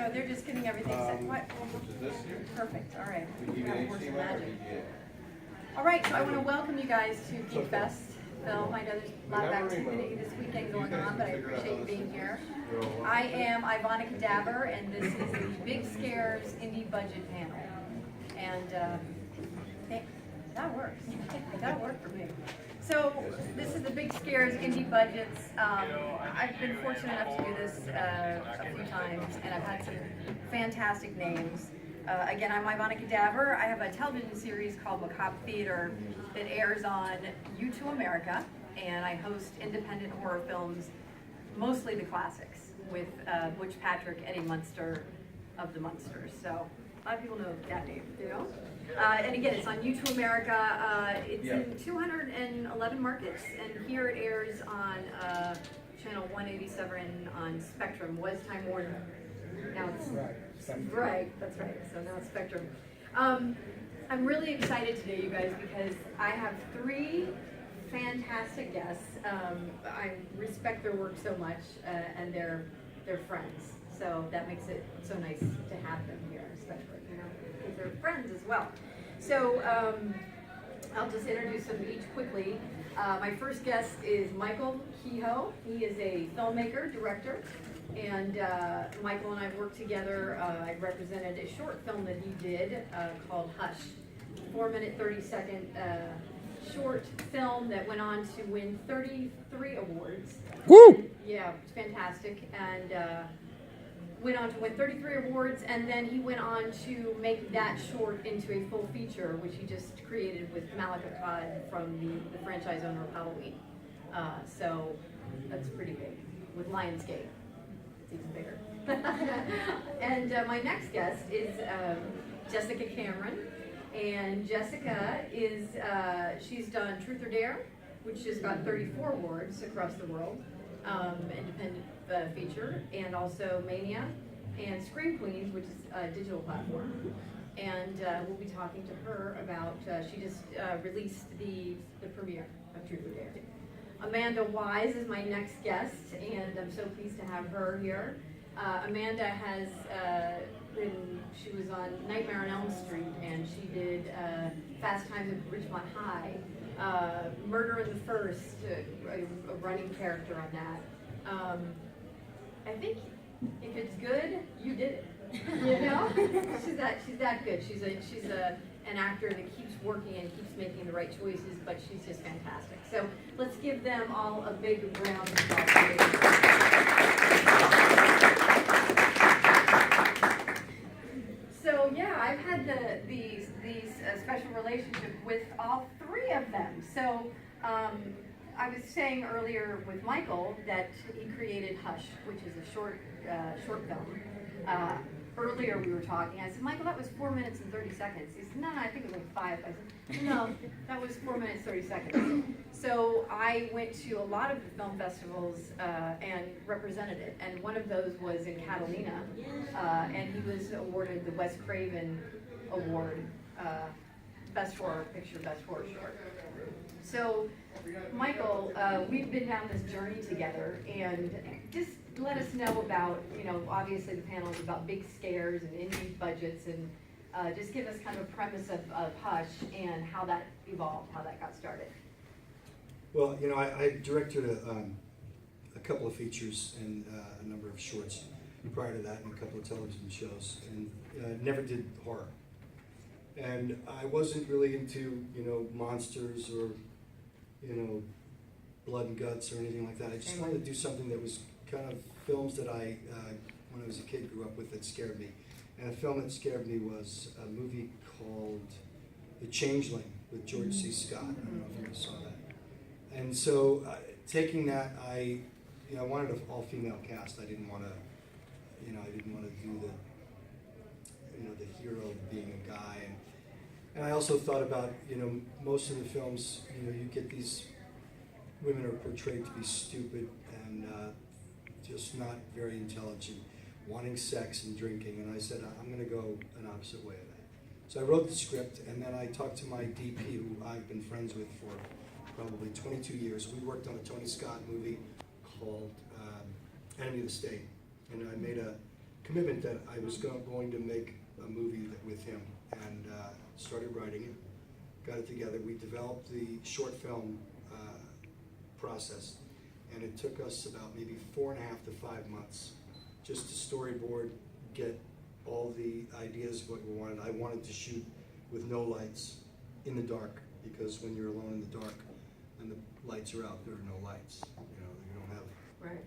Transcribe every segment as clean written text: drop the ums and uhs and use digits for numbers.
No, they're just getting everything set. What? Is this here? Perfect. All right. We give you Yeah, works HC of one or magic. VGA? All right, so I want to welcome you guys to Gfest. Phil, I know there's a lot of activity this weekend going on, but I appreciate you being here. I am Ivana Cadaver, and this is the Big Scares Indie Budget Panel. And that works. That worked for me. So this is the Big Scares Indie Budgets. I've been fortunate enough to do this a few times, and I've had some fantastic names. Again, I'm Ivana Cadaver. I have a television series called Macabre Theater that airs on U2 America, and I host independent horror films, mostly the classics, with Butch Patrick, Eddie Munster of the Munsters. So a lot of people know that name, you know? And again, it's on U2 America. It's in 211 markets, and here it airs on channel 187 on Spectrum. Was Time Warner. Now it's right. That's right. So now it's Spectrum. I'm really excited today, you guys, because I have three fantastic guests. I respect their work so much, and they're friends. So that makes it so nice to have them here, especially, you know, because they're friends as well. So I'll just introduce them each quickly. My first guest is Michael Kehoe. He is a filmmaker, director, and Michael and I worked together. I represented a short film that he did called Hush, 4-minute, 30-second short film that went on to win 33 awards. Woo! Yeah, it's fantastic, and went on to win 33 awards, and then he went on to make that short into a full feature, which he just created with Malika Todd from the franchise owner of Halloween. So that's pretty big. With Lionsgate, it's even bigger. And my next guest is Jessica Cameron. And Jessica is, she's done Truth or Dare, which has got 34 awards across the world, independent feature, and also Mania, and Scream Queens, which is a digital platform. And we'll be talking to her about, she just released the premiere of Truth or Dare. Amanda Wise is my next guest, and I'm so pleased to have her here. Amanda has she was on Nightmare on Elm Street, and she did Fast Times at Ridgemont High, Murder in the First, a running character on that. I think if it's good, you did it. You know, she's that good. She's an actor that keeps working and keeps making the right choices, but she's just fantastic. So let's give them all a big round of applause. So yeah, I've had these special relationship with all three of them. So I was saying earlier with Michael that he created Hush, which is a short film. Earlier we were talking, I said, Michael, that was 4 minutes and 30 seconds. He said, no, I think it was like 5. I said, no, that was 4 minutes, 30 seconds. So I went to a lot of the film festivals and represented it. And one of those was in Catalina. And he was awarded the Wes Craven Award, Best Horror Picture, Best Horror Short. So, Michael, we've been down this journey together, and just let us know about, you know, obviously the panel is about big scares and indie budgets, and just give us kind of a premise of Hush and how that evolved, how that got started. Well, you know, I directed a couple of features and a number of shorts prior to that, and a couple of television shows, and never did horror. And I wasn't really into, you know, monsters or, you know, blood and guts or anything like that. I just wanted to do something that was kind of films that I, when I was a kid, grew up with that scared me. And a film that scared me was a movie called The Changeling with George C. Scott. I don't know if you ever saw that. And so, taking that, I wanted an all-female cast. I didn't want to, you know, I didn't want to do the hero being a guy. And I also thought about, you know, most of the films, you know, you get these women are portrayed to be stupid and just not very intelligent, wanting sex and drinking. And I said, I'm going to go an opposite way of that. So I wrote the script, and then I talked to my DP, who I've been friends with for probably 22 years. We worked on a Tony Scott movie called Enemy of the State. And I made a commitment that I was going to make a movie with him, and started writing it, got it together. We developed the short film process, and it took us about maybe 4.5 to 5 months just to storyboard, get all the ideas of what we wanted. I wanted to shoot with no lights, in the dark, because when you're alone in the dark and the lights are out, there are no lights. You know, you don't have Right.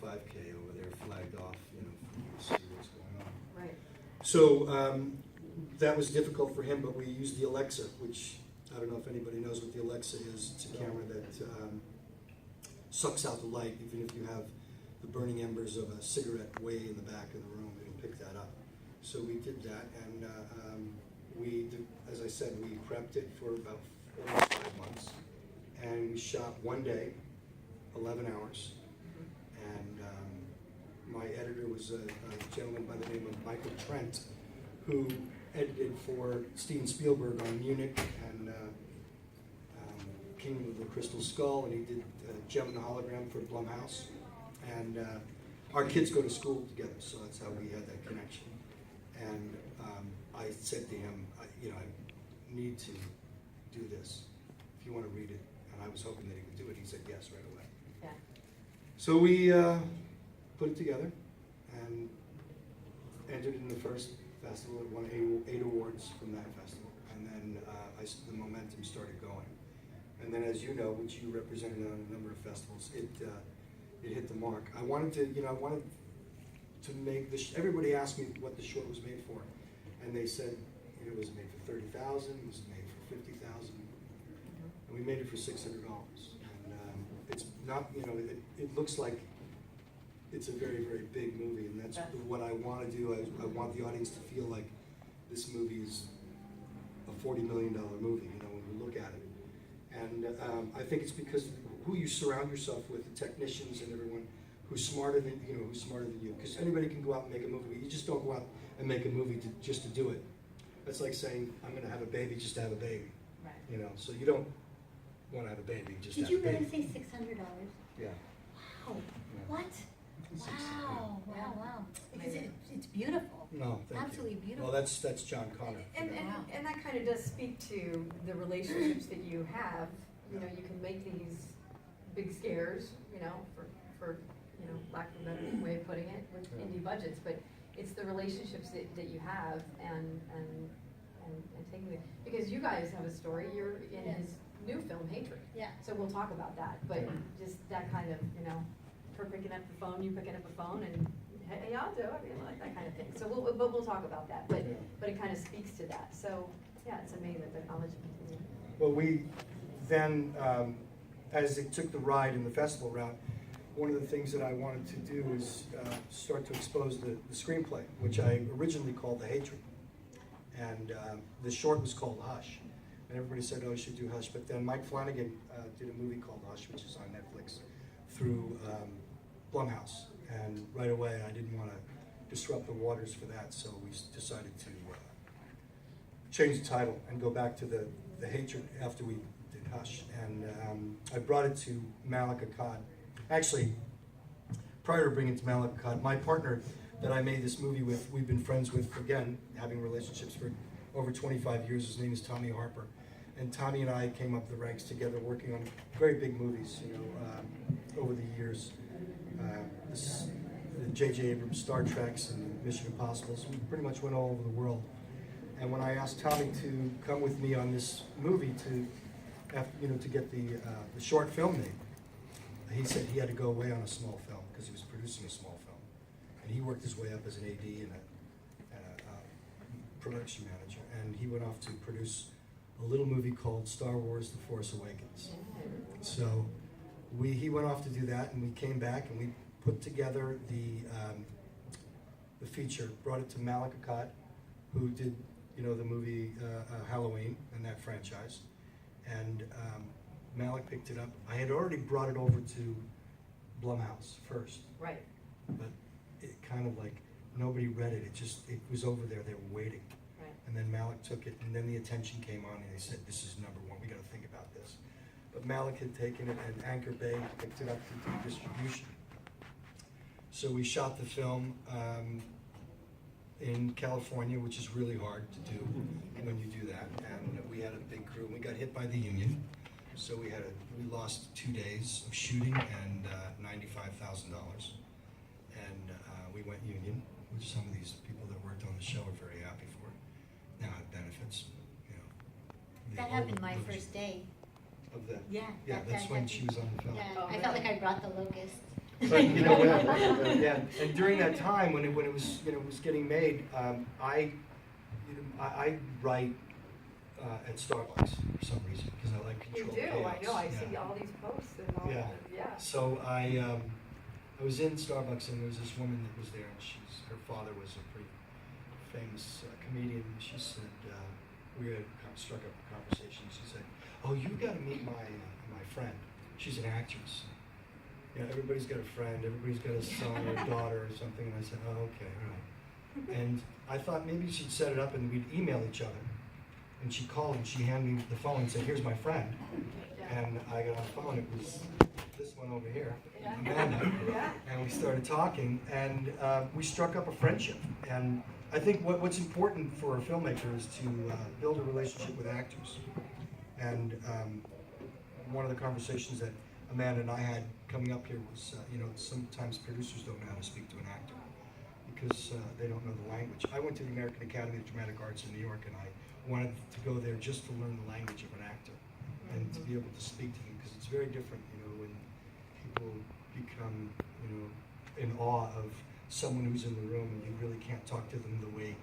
5K over there flagged off, for you to see what's going on. Right. So that was difficult for him, but we used the Alexa, which I don't know if anybody knows what the Alexa is. It's a camera that sucks out the light, even if you have the burning embers of a cigarette way in the back of the room, it'll pick that up. So we did that, and as I said, we prepped it for about almost 5 months, and we shot one day, 11 hours, and my editor was a gentleman by the name of Michael Trent, who edited for Steven Spielberg on Munich and Kingdom of the Crystal Skull, and he did Gem and the Hologram for Blumhouse. And our kids go to school together, so that's how we had that connection. And I said to him, I need to do this, if you want to read it. And I was hoping that he would do it. He said yes right away. Yeah. So we put it together and entered in the first festival. It won 8 awards from that festival. And then the momentum started going. And then, as you know, which you represented on a number of festivals, it hit the mark. I wanted to make this. Everybody asked me what the short was made for, and they said it was made for $30,000. It was made for $50,000, and we made it for $600. And it's not. It looks like it's a very, very big movie, and that's what I want to do. I want the audience to feel like this movie is a $40 million movie. When you look at it. And I think it's because who you surround yourself with, the technicians and everyone who's smarter than you. Because anybody can go out and make a movie. You just don't go out and make a movie just to do it. That's like saying I'm going to have a baby just to have a baby. Right. So you don't want to have a baby just to Did have you a baby. really say $600? Yeah. Wow. What? Wow. Wow. Because it's beautiful. No, thank Absolutely you. beautiful. Well, that's John Connor. And that kind of does speak to the relationships that you have. You can make these big scares, for lack of a better way of putting it, with indie budgets, but it's the relationships that you have and taking it, because you guys have a story. You're in his new film, Hatred. Yeah. So we'll talk about that, but just that kind of, her picking up the phone, you picking up a phone, and hey, I'll do it, like that kind of thing. So we'll talk about that, but it kind of speaks to that. So yeah, it's amazing the knowledge continues. Well, we then, as it took the ride in the festival route, one of the things that I wanted to do is start to expose the screenplay, which I originally called The Hatred. And the short was called Hush. And everybody said, oh, you should do Hush. But then Mike Flanagan did a movie called Hush, which is on Netflix, through Blumhouse. And right away, I didn't want to disrupt the waters for that, so we decided to change the title and go back to the Hatred after we did Hush. And I brought it to Malik Akkad. Actually, prior to bringing it to Malik Akkad, my partner that I made this movie with, we've been friends with, again, having relationships for over 25 years. His name is Tommy Harper. And Tommy and I came up the ranks together working on very big movies, over the years. The J.J. Abrams Star Treks and Mission Impossibles. We pretty much went all over the world. And when I asked Tommy to come with me on this movie to get the short film made, he said he had to go away on a small film because he was producing a small film. And he worked his way up as an AD and a production manager. And he went off to produce a little movie called Star Wars: The Force Awakens. So he went off to do that, and we came back and we put together the feature, brought it to Malik Akkad, who did the movie Halloween and that franchise, and Malik picked it up. I had already brought it over to Blumhouse first, Right. but it kind of like nobody read it. It was over there. They were waiting. Right. And then Malik took it, and then the attention came on, and they said, "This is number one. We got to think about this." But Malik had taken it, and Anchor Bay picked it up to do distribution. So we shot the film. in California, which is really hard to do when you do that. And we had a big crew. We got hit by the union, so we lost 2 days of shooting and $95,000. And we went union, which some of these people that worked on the show are very happy for. Now it benefits, you know. That happened my first day. Of that. Yeah. Yeah, that that's when happened. she was on the film. Yeah, I felt like I brought the locust. But you know, yeah, and during that time when it was was getting made, I write at Starbucks for some reason because I like You control. do, I chaos. know, I Yeah. see all these posts and all Yeah. that, yeah. So I was in Starbucks and there was this woman that was there and her father was a pretty famous comedian. She said we had struck up a conversation. She said, "Oh, you got to meet my friend. She's an actress." Yeah, everybody's got a friend, everybody's got a son or a daughter or something, and I said, oh, okay, all right. And I thought maybe she'd set it up and we'd email each other. And she called and she handed me the phone and said, here's my friend. And I got on the phone, it was this one over here, Amanda. Yeah. And we started talking, and we struck up a friendship. And I think what's important for a filmmaker is to build a relationship with actors. And one of the conversations that Amanda and I had coming up here was, sometimes producers don't know how to speak to an actor because they don't know the language. I went to the American Academy of Dramatic Arts in New York, and I wanted to go there just to learn the language of an actor and to be able to speak to them because it's very different, when people become, in awe of someone who's in the room and you really can't talk to them the way